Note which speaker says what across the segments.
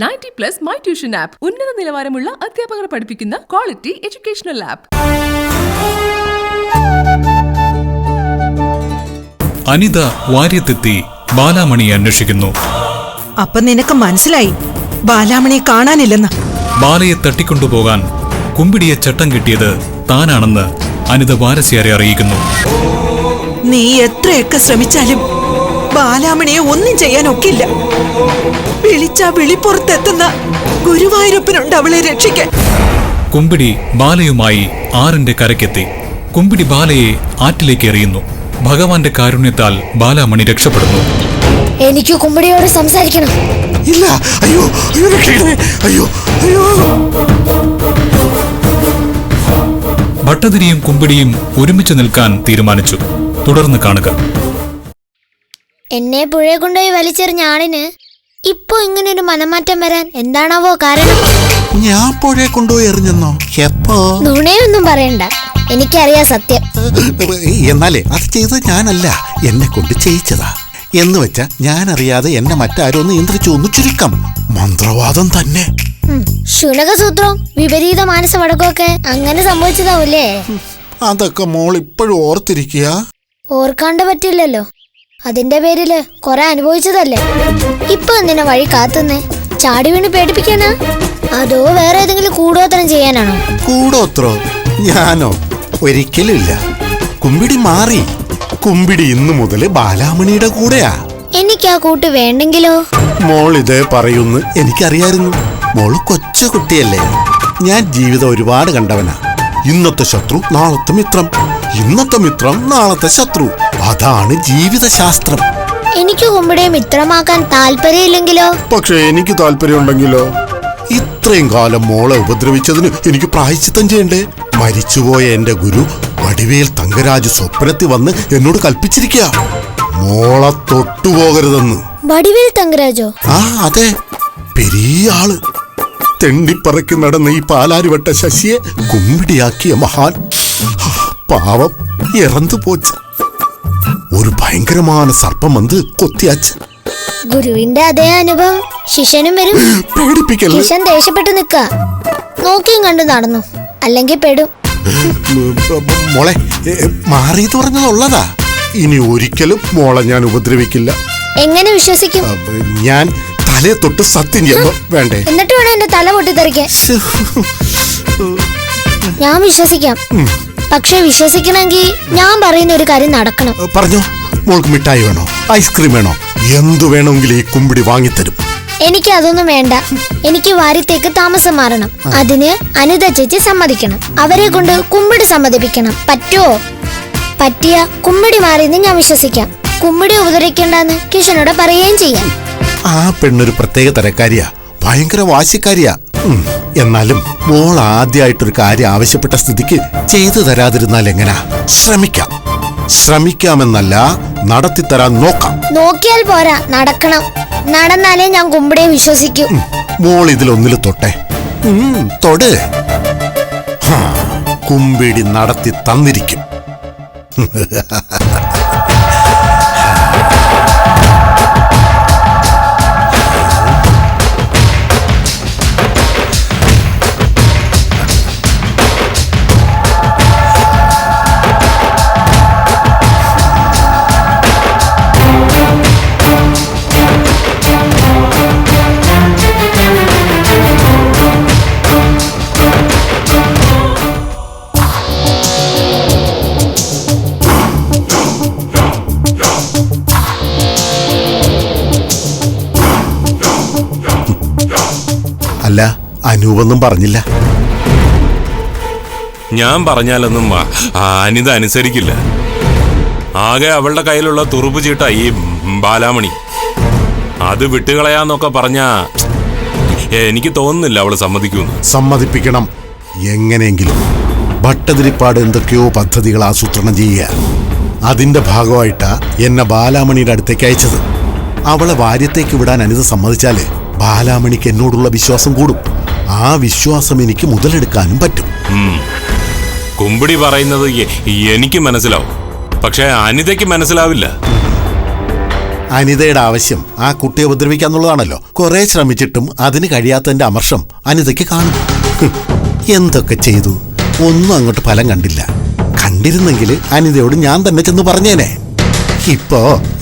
Speaker 1: 90+ my tuition app ഉന്നത നിലവാരമുള്ള അധ്യാപകർ പഠിപ്പിക്കുന്ന ക്വാളിറ്റി എഡ്യൂക്കേഷണൽ ആപ്പ്.
Speaker 2: അനിത വാര്യത്തെത്തി ബാലാമണിയെ അന്വേഷിക്കുന്നു.
Speaker 3: അപ്പൊ നിനക്ക് മനസ്സിലായി ബാലാമണിയെ കാണാനില്ലെന്ന്.
Speaker 2: ബാലയെ തട്ടിക്കൊണ്ടുപോകാൻ കുമ്പിടിയെ ചട്ടം കിട്ടിയത് താനാണെന്ന് അനിത വാരസ്യാരെ അറിയിക്കുന്നു.
Speaker 3: നീ എത്രയൊക്കെ ശ്രമിച്ചാലും ബാലാമണിയെ ഒന്നും ചെയ്യാൻ ഒക്കില്ല. വിളിച്ചാ വിളിപ്പുറത്തെത്തുന്ന ഗുരുവായൂരപ്പനുണ്ട് അവളെ രക്ഷിക്കാൻ.
Speaker 2: കുമ്പിടി ബാലയുമായി ആറിന്റെ കരയ്ക്കെത്തി. കുമ്പിടി ബാലയെ ആറ്റിലേക്ക് എറിയുന്നു. ഭഗവാന്റെ കാരുണ്യത്താൽ ബാലാമണി രക്ഷപ്പെടുന്നു.
Speaker 4: എനിക്ക് കുമ്പിടിയോട് സംസാരിക്കണം.
Speaker 5: ഇല്ല, അയ്യോ അയ്യോ രക്ഷിക്കണേ, അയ്യോ അയ്യോ.
Speaker 2: ഭട്ടതിരിയും കുമ്പിടിയും ഒരുമിച്ച് നിൽക്കാൻ തീരുമാനിച്ചു. തുടർന്ന് കാണുക.
Speaker 4: എന്നെ പുഴയെ കൊണ്ടുപോയി വലിച്ചെറിഞ്ഞ ആളിന് ഇപ്പൊ ഇങ്ങനൊരു മനംമാറ്റം വരാൻ എന്താണാവോ കാരണം?
Speaker 5: ഞാൻ പുഴയെ കൊണ്ടുപോയി എറിഞ്ഞെന്നോ? എപ്പോ?
Speaker 4: നുണയൊന്നും പറയണ്ട, എനിക്കറിയാം സത്യം.
Speaker 5: എന്നാലേ അത് ചെയ്തത് ഞാനല്ല, എന്നെ കൊണ്ട് ചെയ്യിച്ചതാ. എന്ന് വെച്ചാ ഞാൻ അറിയാതെ എന്നെ മറ്റാരോ നിയന്ത്രിച്ചു ഒന്ന് ചുരുക്കം. മന്ത്രവാദം തന്നെ.
Speaker 4: ശുനകസൂത്രവും വിപരീത മാനസ വടക്കമൊക്കെ അങ്ങനെ സംഭവിച്ചതാവൂലേ?
Speaker 5: അതൊക്കെ മോൾ ഇപ്പോഴും ഓർത്തിരിക്കുക.
Speaker 4: ഓർക്കാണ്ട് പറ്റില്ലല്ലോ, അതിന്റെ പേരില് കൊറേ അനുഭവിച്ചതല്ലേ. ഇപ്പൊ എന്തിനാ വഴി കാത്തുന്നേ? ചാടി വീണ് പേടിപ്പിക്കാനാ അതോ വേറെ ഏതെങ്കിലും കൂടോത്രം ചെയ്യാനാണോ?
Speaker 5: കൂടോത്രോ? ഞാനോ? ഒരിക്കലും ഇല്ല. കുമ്പിടി മാറി. കുമ്പിടി ഇന്നു മുതല് ബാലാമണിയുടെ കൂടെയാ.
Speaker 4: എനിക്ക് ആ കൂട്ട് വേണ്ടെങ്കിലോ?
Speaker 5: മോൾ ഇതേ പറയുന്നു എനിക്കറിയായിരുന്നു. മോള് കൊച്ചു കുട്ടിയല്ലേ. ഞാൻ ജീവിതം ഒരുപാട് കണ്ടവനാ. ഇന്നത്തെ ശത്രു നാളത്തെ മിത്രം, ഇന്നത്തെ മിത്രം നാളത്തെ ശത്രു. അതാണ് ജീവിതശാസ്ത്രം.
Speaker 4: എനിക്ക് കുമ്പിടിയെ മിത്രമാക്കാൻ താല്പര്യമില്ലെങ്കിലോ?
Speaker 5: പക്ഷെ എനിക്ക് താല്പര്യമുണ്ടെങ്കിലോ? ഇത്രയും കാലം മോളെ ഉപദ്രവിച്ചതിന് എനിക്ക് പ്രായശ്ചിത്തം ചെയ്യണ്ടേ? മരിച്ചുപോയ എന്റെ ഗുരു വടിവേൽ തങ്കരാജ് സ്വപ്നത്തിൽ വന്ന് എന്നോട് കൽപ്പിച്ചിരിക്കുക, മോളെ തൊട്ടുപോകരുതെന്ന്.
Speaker 4: വടിവേൽ തങ്കരാജോ?
Speaker 5: ആ അതെ, പെരിയ ആള്. തെണ്ടിപ്പറക്കി നടന്ന ഈ പാലാരിവട്ട ശശിയെ കുമ്പിടിയാക്കിയ മഹാൻ. പാവം ഇറന്നു പോച്ച്. ഒരു ഭയങ്കരമായ സർപ്പം വന്ന് കൊത്തിയാച്ച്.
Speaker 4: ഗുരുവിന്റെ അതേ അനുഭവം ശിഷ്യനും വരും.
Speaker 5: പേടിപ്പിക്കല്ലേ.
Speaker 4: ശിഷ്യൻ ദേഷ്യപ്പെട്ട് നിക്ക, നോക്കിയും കണ്ടു നടന്നു, അല്ലെങ്കിൽ പെടും.
Speaker 5: മോളെ മാറിയെന്ന് പറഞ്ഞതുള്ളതാ. ഇനി ഒരിക്കലും മോളെ ഞാൻ ഉപദ്രവിക്കില്ല.
Speaker 4: എങ്ങനെ വിശ്വസിക്കും?
Speaker 5: ഞാൻ തലയെ തൊട്ട് സത്യം ചെയ്യുമ്പോ വേണ്ടേ?
Speaker 4: എന്നിട്ട് വേണം എന്റെ തല പൊട്ടിത്തെറിക്കാൻ. ഞാൻ വിശ്വസിക്കാം, പക്ഷെ വിശ്വസിക്കണമെങ്കിൽ ഞാൻ പറയുന്ന ഒരു കാര്യം നടക്കണം.
Speaker 5: പറഞ്ഞോ. മോൾക്ക് മിഠായി വേണോ, ഐസ്ക്രീം വേണോ, എന്തു വേണമെങ്കിലും ഈ കുമ്പിടി വാങ്ങിത്തരും.
Speaker 4: എനിക്ക് അതൊന്നും വേണ്ട. എനിക്ക് വാര്യത്തേക്ക് താമസം മാറണം. അതിന് അനിത ചേച്ചി സമ്മതിക്കണം. അവരെ കൊണ്ട് കുമ്പിടി സമ്മതിപ്പിക്കണം. പറ്റുമോ? പറ്റിയ കുമ്പിടി മാറിയെന്ന് ഞാൻ വിശ്വസിക്കാം. കുമ്പിടി ഉപദ്രവിക്കേണ്ടെന്ന് കിഷനോട് പറയുകയും ചെയ്യാം.
Speaker 5: ആ പെണ്ണൊരു പ്രത്യേക തരക്കാരിയാ, ഭയങ്കര വാശിക്കാരിയാ. എന്നാലും മോൾ ആദ്യമായിട്ടൊരു കാര്യം ആവശ്യപ്പെട്ട സ്ഥിതിക്ക് ചെയ്തു തരാതിരുന്നാൽ എങ്ങനാ? ശ്രമിക്കാം. ശ്രമിക്കാമെന്നല്ല, നടത്തിത്തരാൻ നോക്കാം.
Speaker 4: നോക്കിയാൽ പോരാ, നടക്കണം. നടന്നാലേ ഞാൻ കുമ്പിടിയെ വിശ്വസിക്കൂ.
Speaker 5: മോൾ ഇതിലൊന്നിൽ തൊട്ടെ. തൊട്. കുമ്പിടി നടത്തി തന്നിരിക്കും. അല്ല, അനൂപൊന്നും പറഞ്ഞില്ല.
Speaker 6: ഞാൻ പറഞ്ഞാലൊന്നും അനിത അനുസരിക്കില്ല. ആകെ അവളുടെ കയ്യിലുള്ള തുറുപ്പ് ചീട്ട ഈ ബാലാമണി. അത് വിട്ടുകളയാന്നൊക്കെ പറഞ്ഞാ എനിക്ക് തോന്നുന്നില്ല അവള് സമ്മതിക്കുമെന്ന്.
Speaker 5: സമ്മതിപ്പിക്കണം എങ്ങനെയെങ്കിലും. ഭട്ടതിരിപ്പാട് എന്തൊക്കെയോ പദ്ധതികൾ ആസൂത്രണം ചെയ്യുക. അതിന്റെ ഭാഗമായിട്ടാ എന്നെ ബാലാമണിയുടെ അടുത്തേക്ക് അയച്ചത്. അവളെ വാര്യത്തേക്ക് വിടാൻ അനിത സമ്മതിച്ചാല് ബാലാമണിക്ക് എന്നോടുള്ള വിശ്വാസം കൂടും. ആ വിശ്വാസം എനിക്ക് മുതലെടുക്കാനും പറ്റും.
Speaker 6: കുമ്പിടി പറയുന്നത് എനിക്ക് മനസ്സിലാവും, പക്ഷെ അനിതയ്ക്ക് മനസ്സിലാവില്ല.
Speaker 5: അനിതയുടെ ആവശ്യം ആ കുട്ടിയെ ഉപദ്രവിക്കാന്നുള്ളതാണല്ലോ. കുറെ ശ്രമിച്ചിട്ടും അതിന് കഴിയാത്തതിന്റെ അമർഷം അനിതയ്ക്ക് കാണും. എന്തൊക്കെ ചെയ്തു, ഒന്നും അങ്ങോട്ട് ഫലം കണ്ടില്ല. കണ്ടിരുന്നെങ്കിൽ അനിതയോട് ഞാൻ തന്നെ ചെന്ന് പറഞ്ഞേനെ. ഇപ്പോ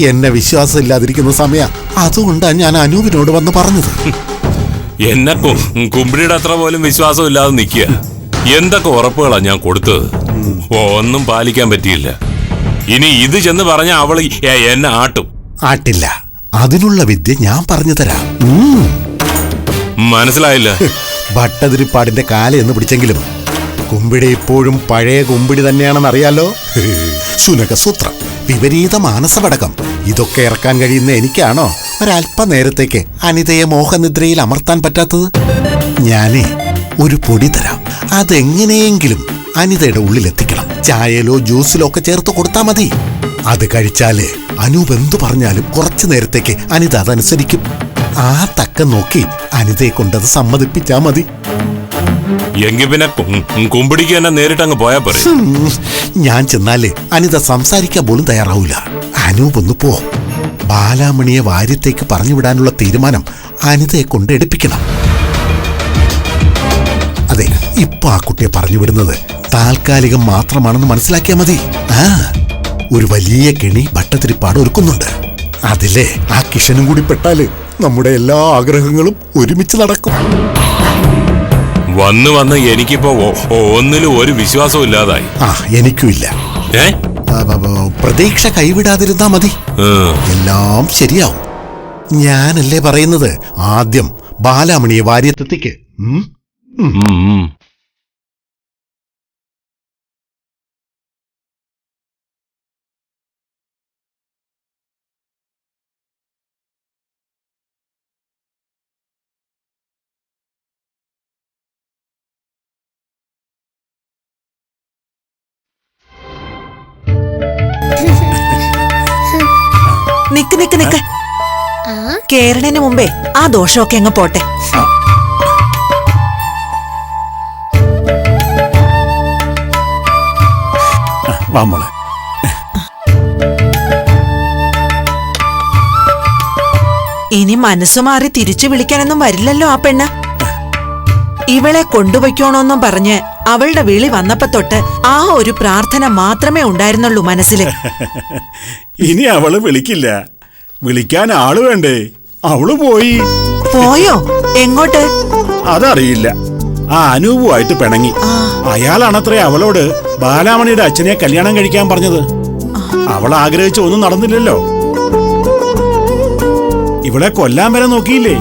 Speaker 5: എന്നെ വിശ്വാസം ഇല്ലാതിരിക്കുന്ന സമയം, അതുകൊണ്ടാണ് ഞാൻ അനൂപിനോട് വന്ന് പറഞ്ഞത്.
Speaker 6: എന്നെ കുമ്പിടിയുടെ അത്ര പോലും വിശ്വാസം ഇല്ലാതെ നിൽക്കുക. എന്തൊക്കെ ഉറപ്പുകളാ ഞാൻ കൊടുത്തത്, ഒന്നും പാലിക്കാൻ പറ്റിയില്ല. ഇനി ഇത് ചെന്ന് പറഞ്ഞ അവള് എന്നെ ആട്ടും.
Speaker 5: ആട്ടില്ല, അതിനുള്ള വിദ്യ ഞാൻ പറഞ്ഞു തരാം.
Speaker 6: മനസ്സിലായില്ല.
Speaker 5: ഭട്ടതിരിപ്പാടിന്റെ കാലെന്ന് പിടിച്ചെങ്കിലും കുമ്പിടി ഇപ്പോഴും പഴയ കുമ്പിടി തന്നെയാണെന്ന് അറിയാലോ. സുനകസൂത്രം, വിപരീത മാനസപടകം, ഇതൊക്കെ ഇറക്കാൻ കഴിയുന്ന എനിക്കാണോ ഒരല്പനേരത്തേക്ക് അനിതയെ മോഹനിദ്രയിൽ അമർത്താൻ പറ്റാത്തത്? ഞാനേ ഒരു പൊടി തരാം, അതെങ്ങനെയെങ്കിലും അനിതയുടെ ഉള്ളിലെത്തിക്കണം. ചായയിലോ ജ്യൂസിലോ ഒക്കെ ചേർത്ത് കൊടുത്താ മതി. അത് കഴിച്ചാല് അനൂപ് എന്തു പറഞ്ഞാലും കുറച്ചു നേരത്തേക്ക് അനിത അതനുസരിക്കും. ആ തക്കം നോക്കി അനിതയെ കൊണ്ടത് സമ്മതിപ്പിച്ചാ മതി.
Speaker 6: എങ്കിൽ പിന്നെ കുമ്പിടിക്ക് തന്നെ നേരിട്ടങ്ങ് പോയാ പറയും.
Speaker 5: ഞാൻ ചെന്നാല് അനിത സംസാരിക്കാൻ പോലും തയ്യാറാവൂല. അനൂപ് ഒന്ന് പോ. ബാലാമണിയെ വാര്യത്തേക്ക് പറഞ്ഞുവിടാനുള്ള തീരുമാനം അനിതയെ കൊണ്ട് എടുപ്പിക്കണം. അതെ, ഇപ്പൊ ആ കുട്ടിയെ പറഞ്ഞു വിടുന്നത് താൽക്കാലികം മാത്രമാണെന്ന് മനസ്സിലാക്കിയാൽ മതി. ഒരു വലിയ കെണി ഭട്ടതിരിപ്പാട് ഒരുക്കുന്നുണ്ട്. അതിലെ ആ കിഷനും കൂടി പെട്ടാല് നമ്മുടെ എല്ലാ ആഗ്രഹങ്ങളും ഒരുമിച്ച് നടക്കും.
Speaker 6: വന്ന് വന്ന് എനിക്കിപ്പോ ഒന്നിലും ഒരു വിശ്വാസവും ഇല്ലാതായി.
Speaker 5: എനിക്കും ഇല്ല. പ്രതീക്ഷ കൈവിടാതിരുന്നാ മതി, എല്ലാം ശരിയാവും. ഞാനല്ലേ പറയുന്നത്, ആദ്യം ബാലാമണിയെ വാര്യത്തെത്തിക്ക്.
Speaker 3: നിക്ക് നിക്ക് നിക്ക്, കേരളന് മുമ്പേ ആ ദോഷമൊക്കെ അങ്ങ് പോട്ടെ. ഇനി മനസ്സു മാറി തിരിച്ചു വിളിക്കാനൊന്നും വരില്ലല്ലോ ആ പെണ്ണ്. ഇവളെ കൊണ്ടുപോയിക്കോണോന്നും പറഞ്ഞ് അവളുടെ വിളി വന്നപ്പോ തൊട്ട് ആ ഒരു പ്രാർത്ഥന മാത്രമേ ഉണ്ടായിരുന്നുള്ളൂ മനസ്സില്.
Speaker 7: ഇനി അവള് വിളിക്കില്ല, വിളിക്കാൻ ആള് വേണ്ടേ? അവള് പോയി.
Speaker 3: പോയോ? എങ്ങോട്ട്?
Speaker 7: അതറിയില്ല. ആ അനൂപുമായിട്ട് പിണങ്ങി. അയാളാണത്രേ അവളോട് ബാലാമണിയുടെ അച്ഛനെ കല്യാണം കഴിക്കാൻ പറഞ്ഞത്. അവൾ ആഗ്രഹിച്ച ഒന്നും നടന്നില്ലല്ലോ. ഇവളെ കൊല്ലാൻ വരെ നോക്കിയില്ലേ,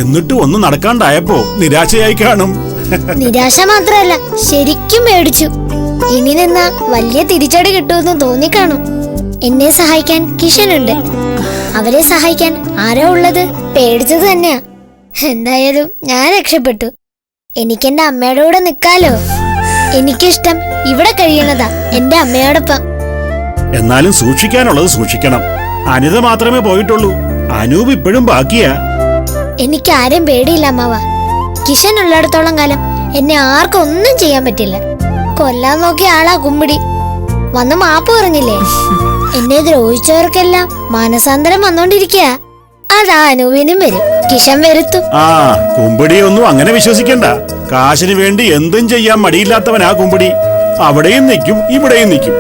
Speaker 7: എന്നിട്ട് ഒന്നും നടക്കാണ്ടായപ്പോ നിരാശയായി കാണും.
Speaker 4: നിരാശ മാത്രല്ല, ശരിക്കും പേടിച്ചു. ഇനി നിന്നാ വലിയ തിരിച്ചടി കിട്ടുമെന്ന് തോന്നിക്കാണും. എന്നെ സഹായിക്കാൻ കിഷനുണ്ട്, അവരെ സഹായിക്കാൻ ആരാ ഉള്ളത്? പേടിച്ചത് തന്നെയാ. എന്തായാലും ഞാൻ രക്ഷപ്പെട്ടു. എനിക്കെന്റെ അമ്മയുടെ കൂടെ നിക്കാലോ. എനിക്കിഷ്ടം ഇവിടെ കഴിയണതാ, എന്റെ അമ്മയോടൊപ്പം.
Speaker 7: എന്നാലും സൂക്ഷിക്കാനുള്ളത് സൂക്ഷിക്കണം. അനിത മാത്രമേ പോയിട്ടുള്ളൂ, അനൂപ് ഇപ്പോഴും ബാക്കിയാ.
Speaker 4: എനിക്ക് ആരും പേടിയില്ല അമ്മാവ. കിഷൻ ഉള്ളിടത്തോളം കാലം എന്നെ ആർക്കും ഒന്നും ചെയ്യാൻ പറ്റില്ല. കൊല്ലാൻ നോക്കിയ ആളാ കുമ്പിടി. വന്ന് മാപ്പ് പറഞ്ഞില്ലേ? എന്നെ ദ്രോഹിച്ചവർക്കെല്ലാം മാനസാന്തരം വന്നോണ്ടിരിക്കുക. അതാ അനൂപിനും വരും, കിഷൻ വരുത്തും.
Speaker 7: കുമ്പിടിയൊന്നും അങ്ങനെ വിശ്വസിക്കണ്ട. കാശിന് വേണ്ടി എന്തും ചെയ്യാൻ മടിയില്ലാത്തവനാ കുമ്പിടി. അവിടെയും നിൽക്കും, ഇവിടെയും നിൽക്കും,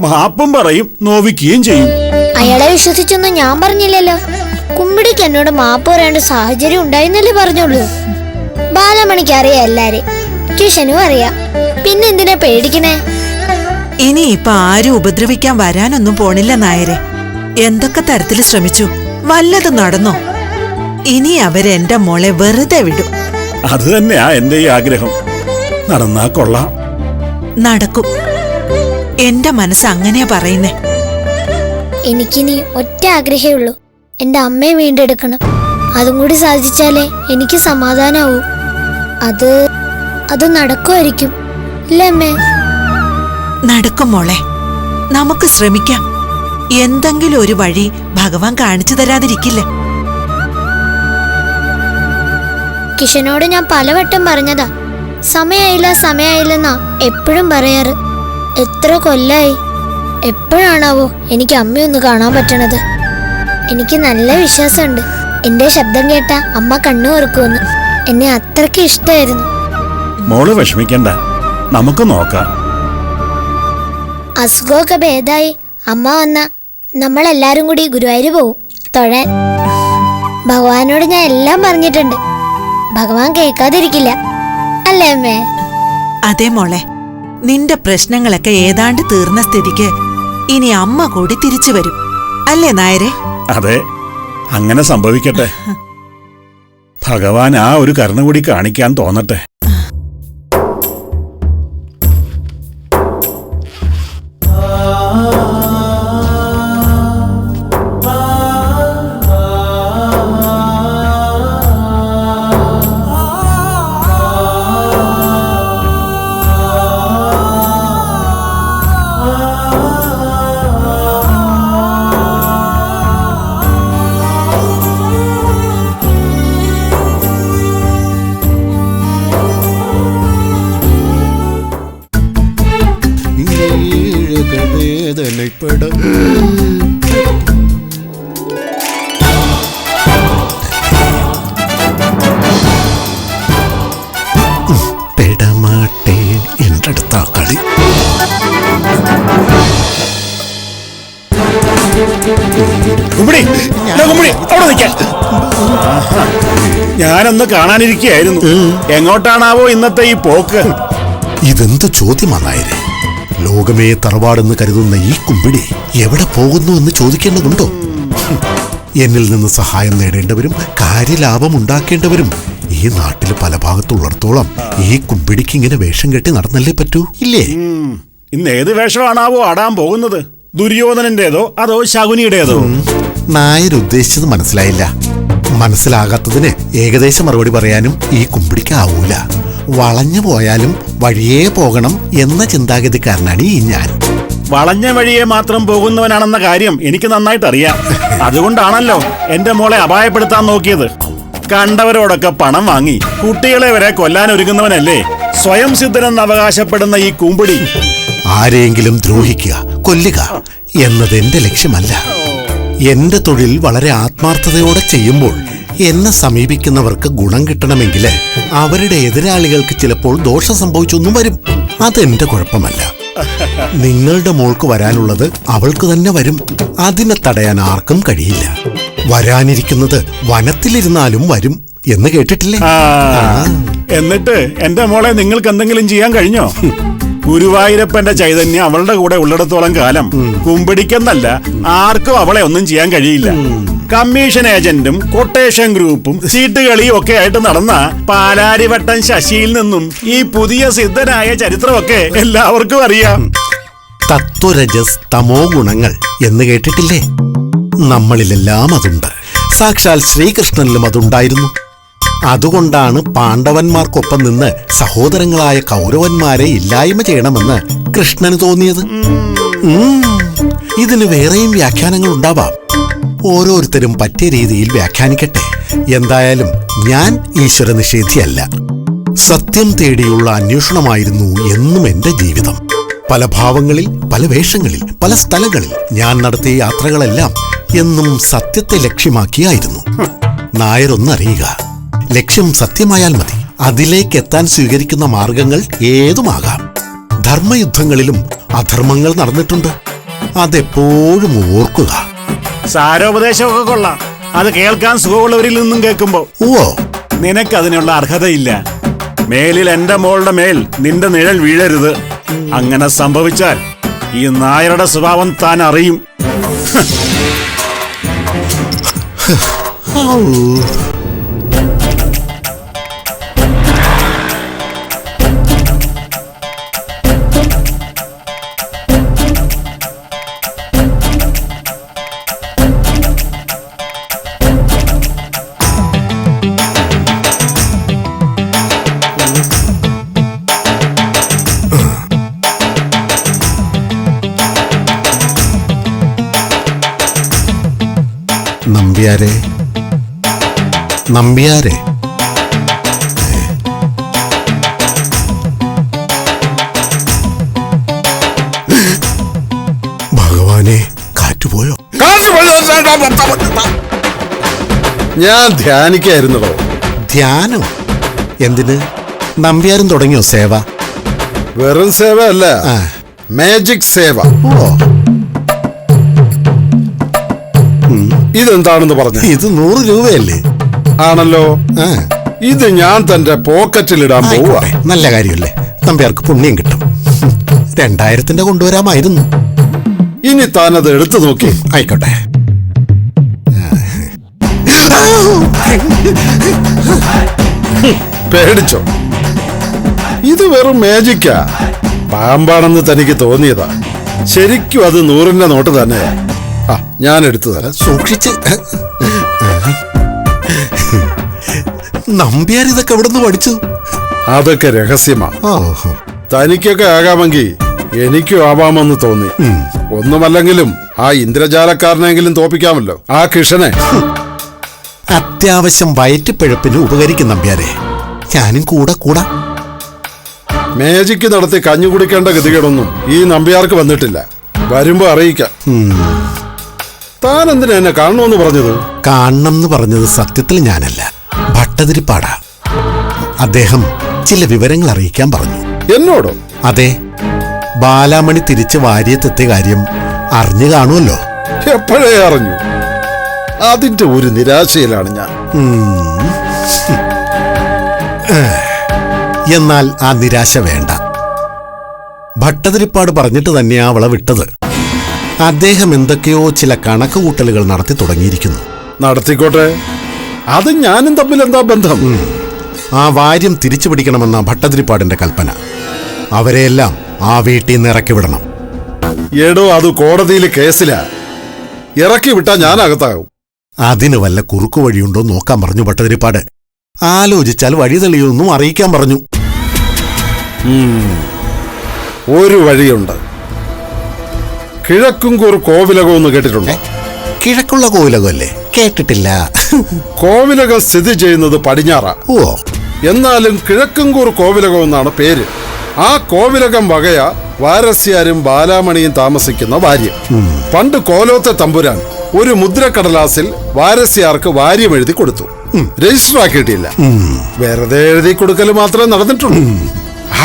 Speaker 7: മാപ്പും പറയും, നോവിക്കുകയും ചെയ്യും.
Speaker 4: അയാളെ വിശ്വസിച്ചൊന്നും ഞാൻ പറഞ്ഞില്ലല്ലോ. കുമ്പിടിക്ക് എന്നോട് മാപ്പ് പറയേണ്ട സാഹചര്യം ഉണ്ടായിരുന്നല്ലേ പറഞ്ഞോളൂ. ബാലമണിക്ക് അറിയാം എല്ലാരെയും, കിഷനും അറിയാം. പിന്നെന്തിനാ പേടിക്കണേ?
Speaker 3: ഇനി ഇപ്പൊ ആരും ഉപദ്രവിക്കാൻ വരാനൊന്നും പോണില്ല നായരെ. എന്തൊക്കെ തരത്തില് ശ്രമിച്ചു, വല്ലതും നടന്നോ? ഇനി അവരെന്റെ മോളെ വെറുതെ വിടും.
Speaker 7: അത് തന്നെയാ എന്റെ ഈ ആഗ്രഹം. നടന്നാ കൊള്ളാം.
Speaker 3: നടക്കും. എന്റെ മനസ്സ് അങ്ങനെയാ പറയുന്നേ.
Speaker 4: എനിക്കിനി ഒറ്റ ആഗ്രഹേ ഉള്ളൂ, എന്റെ അമ്മയെ വീണ്ടെടുക്കണം. അതും കൂടി സാധിച്ചാലേ എനിക്ക് സമാധാനാവൂ. അത് നടക്കുമായിരിക്കും, ഇല്ലേ അമ്മേ?
Speaker 3: നടക്കും മോളെ, നമുക്ക് ശ്രമിക്കാം. എന്തെങ്കിലും ഒരു വഴി ഭഗവാൻ കാണിച്ചു തരാതിരിക്കില്ല.
Speaker 4: കിഷനോട് ഞാൻ പലവട്ടം പറഞ്ഞതാ, സമയായില്ലെന്നാ എപ്പോഴും പറയാറ്. എത്ര കൊല്ലായി. എപ്പോഴാണാവോ എനിക്ക് അമ്മയൊന്ന് കാണാൻ പറ്റണത്? എനിക്ക് നല്ല വിശ്വാസമുണ്ട് എന്റെ ശബ്ദം കേട്ട അമ്മ കണ്ണു ഓർക്കുമെന്ന്. എന്നെ അത്രയ്ക്ക് ഇഷ്ടമായിരുന്നു.
Speaker 7: മോള് വിഷമിക്കണ്ട, നമുക്ക് നോക്കാം.
Speaker 4: അസുഖമൊക്കെ ഭേദമായി അമ്മ വന്ന നമ്മളെല്ലാരും കൂടി ഗുരുവായൂർ പോവും തൊഴാൻ. ഭഗവാനോട് ഞാൻ എല്ലാം പറഞ്ഞിട്ടുണ്ട്. ഭഗവാൻ കേൾക്കാതിരിക്കില്ല, അല്ലേ അമ്മേ?
Speaker 3: അതെ മോളെ, നിന്റെ പ്രശ്നങ്ങളൊക്കെ ഏതാണ്ട് തീർന്ന സ്ഥിതിക്ക് ഇനി അമ്മ കൂടി തിരിച്ചു വരും, അല്ലേ നായരെ?
Speaker 7: അതെ, അങ്ങനെ സംഭവിക്കട്ടെ. ഭഗവാൻ ആ ഒരു കരുണ കൂടി കാണിക്കാൻ തോന്നട്ടെ.
Speaker 5: வேதனைப்பட പെടമാട്ടേൻ என்றெடுத்த കളി.
Speaker 7: ഞാനൊന്ന് കാണാനിരിക്കുകയായിരുന്നു. എങ്ങോട്ടാണാവോ ഇന്നത്തെ ഈ പോക്ക്?
Speaker 5: ഇതെന്ത് ചോദ്യമാണായരെ? ലോകമേ തറവാടെന്ന് കരുതുന്ന ഈ കുമ്പിടി എവിടെ പോകുന്നു എന്ന് ചോദിക്കേണ്ടതുണ്ടോ? എന്നിൽ നിന്ന് സഹായം നേടേണ്ടവരും കാര്യലാഭം ഉണ്ടാക്കേണ്ടവരും ഈ നാട്ടിൽ പല ഭാഗത്തുള്ളിടത്തോളം ഈ കുമ്പിടിക്ക് ഇങ്ങനെ വേഷം കെട്ടി നടന്നല്ലേ പറ്റൂ, ഇല്ലേ?
Speaker 7: ഇന്ന് ഏത് വേഷമാണാവോ ആടാൻ പോകുന്നത്? ദുര്യോധനന്റേതോ അതോ ശകുനിയുടേതോ?
Speaker 5: നായർ ഉദ്ദേശിച്ചത് മനസ്സിലായില്ല. മനസ്സിലാകാത്തതിന് ഏകദേശ മറുപടി പറയാനും ഈ കുമ്പിടിക്ക് ആവൂല. വളഞ്ഞു പോയാലും വഴിയേ പോകണം എന്ന ചിന്താഗതിക്കാരനാണ് ഈ ഞാൻ.
Speaker 7: വളഞ്ഞ വഴിയെ മാത്രം പോകുന്നവനാണെന്ന കാര്യം എനിക്ക് നന്നായിട്ട് അറിയാം. അതുകൊണ്ടാണല്ലോ എന്റെ മോളെ അപായപ്പെടുത്താൻ നോക്കിയത്. കണ്ടവരോടൊക്കെ പണം വാങ്ങി കുട്ടികളെ വരെ കൊല്ലാൻ ഒരുങ്ങുന്നവനല്ലേ സ്വയം സിദ്ധനെന്ന് അവകാശപ്പെടുന്ന ഈ കുമ്പിടി.
Speaker 5: ആരെയെങ്കിലും ദ്രോഹിക്കുക, കൊല്ലുക എന്നത് എന്റെ ലക്ഷ്യമല്ല. എന്റെ തൊഴിൽ വളരെ ആത്മാർത്ഥതയോടെ ചെയ്യുമ്പോൾ എന്നെ സമീപിക്കുന്നവർക്ക് ഗുണം കിട്ടണമെങ്കിൽ അവരുടെ എതിരാളികൾക്ക് ചിലപ്പോൾ ദോഷം സംഭവിച്ചൊന്നും വരും. അതെന്റെ കുഴപ്പമല്ല. നിങ്ങളുടെ മോൾക്ക് വരാനുള്ളത് അവൾക്ക് തന്നെ വരും. അതിനെ തടയാൻ ആർക്കും കഴിയില്ല. വരാനിരിക്കുന്നത് വനത്തിലിരുന്നാലും വരും എന്ന് കേട്ടിട്ടില്ലേ?
Speaker 7: എന്നിട്ട് എന്റെ മോളെ നിങ്ങൾക്ക് എന്തെങ്കിലും ചെയ്യാൻ കഴിഞ്ഞോ? ഗുരുവായൂരപ്പന്റെ ചൈതന്യം അവളുടെ കൂടെ ഉള്ളിടത്തോളം കാലം കുമ്പിടിക്കെന്നല്ല ആർക്കും അവളെ ഒന്നും ചെയ്യാൻ കഴിയില്ല. കമ്മീഷൻ ഏജന്റും കൊട്ടേഷൻ ഗ്രൂപ്പും സീട്ടുകളിയും ഒക്കെ ആയിട്ട് നടന്ന പാലാരിവട്ടം ശശിയിൽ നിന്നും ഈ പുതിയ സിദ്ധനായ ചരിത്രമൊക്കെ എല്ലാവർക്കും അറിയാം.
Speaker 5: തത്വരജസ് തമോ ഗുണങ്ങൾ എന്ന് കേട്ടിട്ടില്ലേ? നമ്മളിലെല്ലാം അതുണ്ട്. സാക്ഷാൽ ശ്രീകൃഷ്ണനിലും അതുണ്ടായിരുന്നു. അതുകൊണ്ടാണ് പാണ്ഡവന്മാർക്കൊപ്പം നിന്ന് സഹോദരങ്ങളായ കൗരവന്മാരെ ഇല്ലായ്മ ചെയ്യണമെന്ന് കൃഷ്ണന് തോന്നിയത്. ഇതിന് വേറെയും വ്യാഖ്യാനങ്ങൾ ഉണ്ടാവാം. ഓരോരുത്തരും പറ്റിയ രീതിയിൽ വ്യാഖ്യാനിക്കട്ടെ. എന്തായാലും ഞാൻ ഈശ്വര നിഷേധിയല്ല. സത്യം തേടിയുള്ള അന്വേഷണമായിരുന്നു എന്നും എന്റെ ജീവിതം. പല ഭാവങ്ങളിൽ, പല വേഷങ്ങളിൽ, പല സ്ഥലങ്ങളിൽ ഞാൻ നടത്തിയ യാത്രകളെല്ലാം എന്നും സത്യത്തെ ലക്ഷ്യമാക്കിയായിരുന്നു. നായരൊന്നറിയുക, ലക്ഷ്യം സത്യമായാൽ മതി. അതിലേക്കെത്താൻ സ്വീകരിക്കുന്ന മാർഗങ്ങൾ ഏതുമാകാം. ധർമ്മയുദ്ധങ്ങളിലും അധർമ്മങ്ങൾ നടന്നിട്ടുണ്ട്. അതെപ്പോഴും ഓർക്കുക.
Speaker 7: സാരോപദേശമൊക്കെ കൊള്ളാം. അത് കേൾക്കാൻ സുഖമുള്ളവരിൽ നിന്നും കേൾക്കുമ്പോ നിനക്കതിനുള്ള അർഹതയില്ല. മേലിൽ എന്റെ മോളുടെ മേൽ നിന്റെ നിഴൽ വീഴരുത്. അങ്ങനെ സംഭവിച്ചാൽ ഈ നായരുടെ സ്വഭാവം താൻ അറിയും.
Speaker 5: നമ്പ്യാരെ, നമ്പ്യാരെ, ഭഗവാനെ, കാറ്റുപോയോ?
Speaker 8: ഞാൻ ധ്യാനിക്കായിരുന്നടോ.
Speaker 5: ധ്യാനം എന്തിന്? നമ്പ്യാരും തുടങ്ങിയോ സേവ?
Speaker 8: വെറും സേവ അല്ല,
Speaker 5: ആ.
Speaker 8: മാജിക് സേവ.
Speaker 5: ഓ,
Speaker 8: ഇതെന്താണെന്ന് പറഞ്ഞു?
Speaker 5: ഇത് 100 രൂപയല്ലേ?
Speaker 8: ആണല്ലോ.
Speaker 5: ആ,
Speaker 8: ഇത് ഞാൻ തന്റെ പോക്കറ്റിലിടാൻ പോവാ.
Speaker 5: ആയിക്കോട്ടെ, നല്ല കാര്യമല്ലേ, നമ്പ്യാർക്ക് പുണ്യം കിട്ടും. 2000-ന്റെ കൊണ്ടുവരാമായിരുന്നു.
Speaker 8: ഇനി താനത് എടുത്തു നോക്കി.
Speaker 5: ആയിക്കോട്ടെ.
Speaker 8: പേടിച്ചോ? ഇത് വെറും മാജിക്കാ. പാമ്പാണെന്ന് തനിക്ക് തോന്നിയതാ. ശരിക്കും അത് 100-ന്റെ നോട്ട് തന്നെയാ. ആ, ഞാൻ എടുത്തു തരാം.
Speaker 5: സൂക്ഷിച്ച്. നമ്പ്യാർ ഇതൊക്കെ എവിടെ നിന്ന് പഠിച്ചു?
Speaker 8: അതൊക്കെ രഹസ്യമാ.
Speaker 5: ഓഹോ.
Speaker 8: തനിക്കൊക്കെ ആകാമെങ്കിൽ എനിക്കും ആവാമെന്ന് തോന്നി. ഒന്നുമല്ലെങ്കിലും ആ ഇന്ദ്രജാലക്കാരനെങ്കിലും തോപ്പിക്കാമല്ലോ, ആ കിഷനെ.
Speaker 5: അത്യാവശ്യം വയറ്റിപ്പിഴപ്പിന് ഉപകരിക്കും നമ്പ്യാരെ. ഞാനും കൂടെ കൂടാ.
Speaker 8: മേജിക്ക് നടത്തി കഞ്ഞു കുടിക്കേണ്ട ഗതികേടൊന്നും ഈ നമ്പ്യാർക്ക് വന്നിട്ടില്ല. വരുമ്പോ അറിയിക്കാം. താൻ എന്തിനാ എന്നെ കാണണമെന്ന് പറഞ്ഞത്?
Speaker 5: കാണണം എന്ന് പറഞ്ഞത് സത്യത്തിൽ ഞാനല്ല, ഭട്ടതിരിപ്പാടാ. അദ്ദേഹം ചില വിവരങ്ങൾ അറിയിക്കാൻ പറഞ്ഞു.
Speaker 8: എന്നോടോ?
Speaker 5: അതെ, ബാലാമണി തിരിച്ച് വാര്യത്തെത്തിയ കാര്യം അറിഞ്ഞു കാണുമല്ലോ.
Speaker 8: എപ്പോഴേ അറിഞ്ഞു? അതിന്റെ ഒരു നിരാശയിലാണ് ഞാൻ.
Speaker 5: എന്നാൽ ആ നിരാശ വേണ്ട. ഭട്ടതിരിപ്പാട് പറഞ്ഞിട്ട് തന്നെയാ അവളെ വിട്ടത്. അദ്ദേഹം എന്തൊക്കെയോ ചില കണക്കുകൂട്ടലുകൾ നടത്തി തുടങ്ങിയിരിക്കുന്നു.
Speaker 8: നടത്തിക്കോട്ടെ, അത് ഞാനും തമ്മിൽ എന്താ ബന്ധം?
Speaker 5: ആ വാര്യം തിരിച്ചു പിടിക്കണമെന്ന ഭട്ടതിരിപ്പാടിന്റെ കൽപ്പന. അവരെയെല്ലാം ആ വീട്ടിൽ നിന്ന് ഇറക്കി വിടണം.
Speaker 8: എടോ, അത് കോടതിയിൽ കേസിലാ. ഇറക്കി വിട്ടാ ഞാൻ അകത്താകും.
Speaker 5: അതിന് വല്ല കുറുക്കു വഴിയുണ്ടോ നോക്കാൻ പറഞ്ഞു ഭട്ടതിരിപ്പാട്. ആലോചിച്ചാൽ വഴി തെളിയൊന്നും അറിയിക്കാൻ പറഞ്ഞു.
Speaker 8: ഒരു വഴിയുണ്ട്. കിഴക്കുംകൂർ കോവിലകം എന്ന് കേട്ടിട്ടുണ്ടോ?
Speaker 5: കിഴക്കുള്ള കോവിലകമല്ലേ? കേട്ടിട്ടില്ല.
Speaker 8: കോവിലകം സ്ഥിതി ചെയ്യുന്നത് പടിഞ്ഞാറാ.
Speaker 5: ഓ,
Speaker 8: എന്നാലും കിഴക്കുംകൂർ കോവിലകം എന്നാണ് പേര്. ആ കോവിലകം വകയാ വാരസ്യാരും ബാലാമണിയും താമസിക്കുന്ന വാര്യം. പണ്ട് കോലോത്തെ തമ്പുരാൻ ഒരു മുദ്രക്കടലാസിൽ വാരസ്യാർക്ക് വാര്യം എഴുതി കൊടുത്തു. രജിസ്റ്റർ ആക്കിയിട്ടില്ല, വെറുതെ എഴുതി കൊടുക്കൽ മാത്രമേ നടന്നിട്ടുള്ളൂ.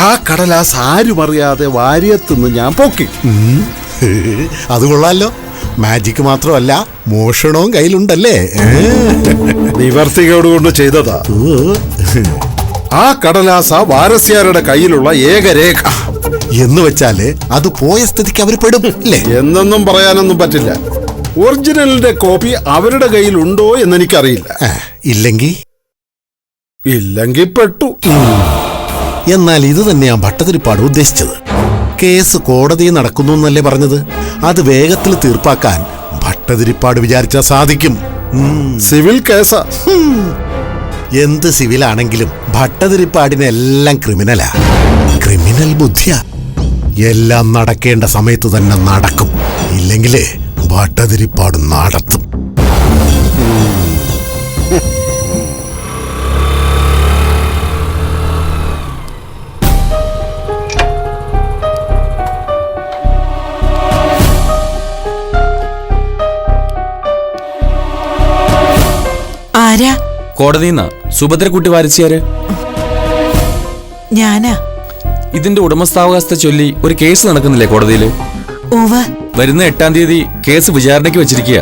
Speaker 8: ആ കടലാസ് ആരും അറിയാതെ വാര്യത്തുനിന്ന് ഞാൻ പൊക്കി.
Speaker 5: അത് കൊള്ളാലോ. മാജിക് മാത്രമല്ല, മോഷണവും കയ്യിലുണ്ടല്ലേ?
Speaker 8: നിവർത്തികോടുകൊണ്ട് ചെയ്തതാ. ആ കടലാസ വാരസ്യാരുടെ കയ്യിലുള്ള ഏകരേഖ.
Speaker 5: എന്ന് വെച്ചാല് അത് പോയ സ്ഥിതിക്ക് അവർ പെടും അല്ലേ?
Speaker 8: എന്നൊന്നും പറയാനൊന്നും പറ്റില്ല. ഒറിജിനലിന്റെ കോപ്പി അവരുടെ കയ്യിൽ ഉണ്ടോ എന്നെനിക്കറിയില്ല. ഇല്ലെങ്കിൽ പെട്ടു.
Speaker 5: എന്നാൽ ഇത് തന്നെയാ ഭട്ടതിരിപ്പാട് ഉദ്ദേശിച്ചത്. കേസ് കോടതിയിൽ നടക്കുന്നു എന്നല്ലേ പറഞ്ഞത്? അത് വേഗത്തിൽ തീർപ്പാക്കാൻ ഭട്ടതിരിപ്പാട് വിചാരിച്ചാൽ സാധിക്കും.
Speaker 8: സിവിൽ കേസാ.
Speaker 5: എന്ത് സിവിലാണെങ്കിലും ഭട്ടതിരിപ്പാടിനെല്ലാം ക്രിമിനലാ. ക്രിമിനൽ ബുദ്ധിയാ. എല്ലാം നടക്കേണ്ട സമയത്ത് തന്നെ നടക്കും. ഇല്ലെങ്കിലേ ഭട്ടതിരിപ്പാട് നടത്തും.
Speaker 3: ആരാ?
Speaker 9: കോടതിന്നാ. സുഭദ്രക്കുട്ടി വാരസ്യാര്.
Speaker 3: ഞാനാ.
Speaker 9: ഇതിന്റെ ഉടമസ്ഥാവകാശത്തെ ചൊല്ലി ഒരു കേസ് നടക്കുന്നില്ലേ കോടതിയില്?
Speaker 3: ഉവ്വ്.
Speaker 9: വരുന്ന 8-ാം തീയതി കേസ് വിചാരണയ്ക്ക് വെച്ചിരിക്കുക.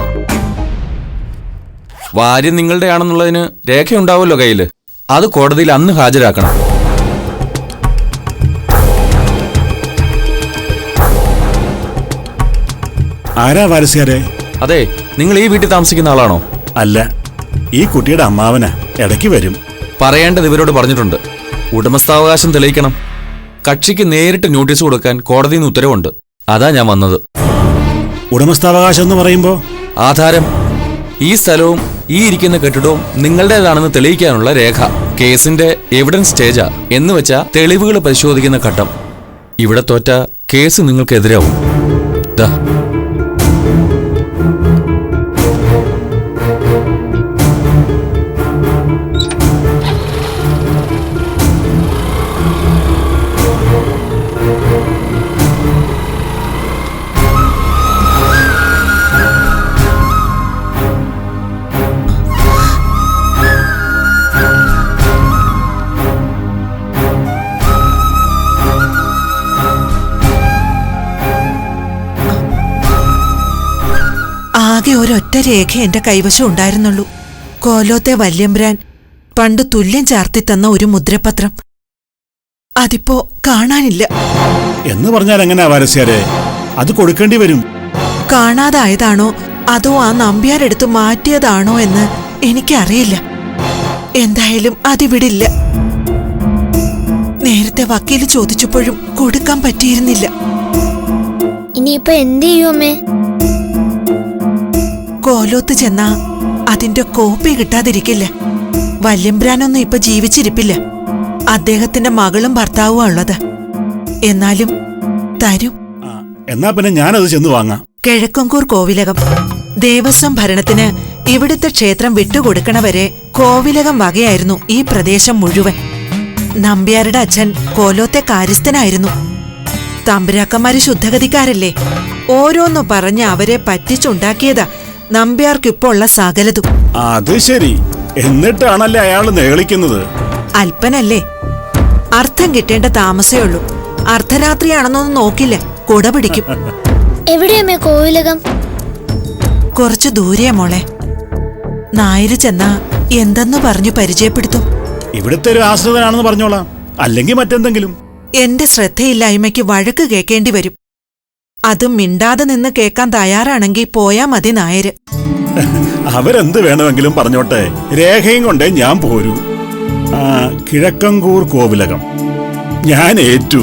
Speaker 9: വാര്യം നിങ്ങളുടെ ആണെന്നുള്ളതിന് രേഖയുണ്ടാവുമല്ലോ കയ്യില്. അത് കോടതിയിൽ അന്ന് ഹാജരാക്കണം.
Speaker 7: ആരാ വാരസ്യാരെ?
Speaker 9: അതെ, നിങ്ങൾ ഈ വീട്ടിൽ താമസിക്കുന്ന ആളാണോ?
Speaker 7: അല്ല, ഈ കുട്ടിയുടെ അമ്മാവനാ. ഇടയ്ക്ക് വരും.
Speaker 9: പറയേണ്ടത് ഇവരോട് പറഞ്ഞിട്ടുണ്ട്. ഉടമസ്ഥാവകാശം തെളിയിക്കണം. കക്ഷിക്ക് നേരിട്ട് നോട്ടീസ് കൊടുക്കാൻ കോടതിയിൽ നിന്ന് ഉത്തരവുണ്ട്. അതാ ഞാൻ വന്നത്.
Speaker 7: ഉടമസ്ഥാവകാശം എന്ന് പറയുമ്പോ?
Speaker 9: ആധാരം. ഈ സ്ഥലവും ഈ ഇരിക്കുന്ന കെട്ടിടവും നിങ്ങളുടേതാണെന്ന് തെളിയിക്കാനുള്ള രേഖ. കേസിന്റെ എവിഡൻസ് സ്റ്റേജാ. എന്ന് വെച്ചാ തെളിവുകൾ പരിശോധിക്കുന്ന ഘട്ടം. ഇവിടെ തോറ്റ കേസ് നിങ്ങൾക്കെതിരാവും. ദാ.
Speaker 3: ആകെ ഒരൊറ്റ രേഖ എന്റെ കൈവശം ഉണ്ടായിരുന്നുള്ളൂ. കോലോത്തെ വല്യമ്പ്രാൻ പണ്ട് തുല്യം ചാർത്തി തന്ന ഒരു മുദ്രപത്രം. അതിപ്പോ കാണാനില്ല.
Speaker 7: എന്ന് പറഞ്ഞാൽ എങ്ങനെയാ വാരസ്യാരെ? അത് കൊടുക്കേണ്ടി വരും.
Speaker 3: കാണാതായതാണോ അതോ ആ നമ്പ്യാരെടുത്ത് മാറ്റിയതാണോ എന്ന് എനിക്കറിയില്ല. എന്തായാലും അതിവിടില്ല. നേരത്തെ വക്കീല് ചോദിച്ചപ്പോഴും കൊടുക്കാൻ പറ്റിയിരുന്നില്ല.
Speaker 4: ഇനിയിപ്പൊ എന്ത് ചെയ്യും അമ്മേ?
Speaker 3: കോലോത്ത് ചെന്നാ അതിന്റെ കോപ്പി കിട്ടാതിരിക്കില്ല. വല്യമ്പ്രാനൊന്നും ഇപ്പൊ ജീവിച്ചിരിപ്പില്ല. അദ്ദേഹത്തിന്റെ മകളും ഭർത്താവുമാ ഉള്ളത്. എന്നാലും തരും.
Speaker 7: എന്നാ പിന്നെ ഞാനത് ചെന്ന് വാങ്ങാം.
Speaker 3: കിഴക്കങ്കൂർ കോവിലകം ദേവസ്വം ഭരണത്തിന് ഇവിടുത്തെ ക്ഷേത്രം വിട്ടുകൊടുക്കണവരെ കോവിലകം വകയായിരുന്നു ഈ പ്രദേശം മുഴുവൻ. നമ്പ്യാരുടെ അച്ഛൻ കോലോത്തെ കാര്യസ്ഥനായിരുന്നു. തമ്പുരാക്കന്മാര് ശുദ്ധഗതിക്കാരല്ലേ? ഓരോന്നു പറഞ്ഞ് അവരെ പറ്റിച്ചുണ്ടാക്കിയതാ നമ്പ്യാർക്കിപ്പോ ഉള്ള സകലതും.
Speaker 7: അത് ശരി. എന്നിട്ടാണല്ലേ അയാള് നേളിക്കുന്നത്?
Speaker 3: അല്പനല്ലേ, അർത്ഥം കിട്ടേണ്ട താമസേ ഉള്ളൂ. അർദ്ധരാത്രിയാണെന്നൊന്നും നോക്കില്ല, കുട പിടിക്കും.
Speaker 4: എവിടെയമ്മേ കോവിലകം?
Speaker 3: കുറച്ചു ദൂരെയാ മോളെ. നായര് ചെന്നാ എന്തെന്ന് പറഞ്ഞു പരിചയപ്പെടുത്തും.
Speaker 7: ഇവിടുത്തെ ഒരു ആശ്രിതനാണെന്ന് പറഞ്ഞോളാം, അല്ലെങ്കിൽ മറ്റെന്തെങ്കിലും.
Speaker 3: എന്റെ ശ്രദ്ധയില്ലായ്മയ്ക്ക് വഴക്ക് കേൾക്കേണ്ടി വരും. അതും മിണ്ടാതെ നിന്ന് കേൾക്കാൻ തയ്യാറാണെങ്കിൽ പോയാ മതി നായര്.
Speaker 7: അവരെന്ത് വേണമെങ്കിലും പറഞ്ഞോട്ടെ, രേഖയും കൊണ്ടേ ഞാൻ പോരൂ. കിഴക്കങ്കൂർ കോവിലകം ഞാൻ ഏറ്റു.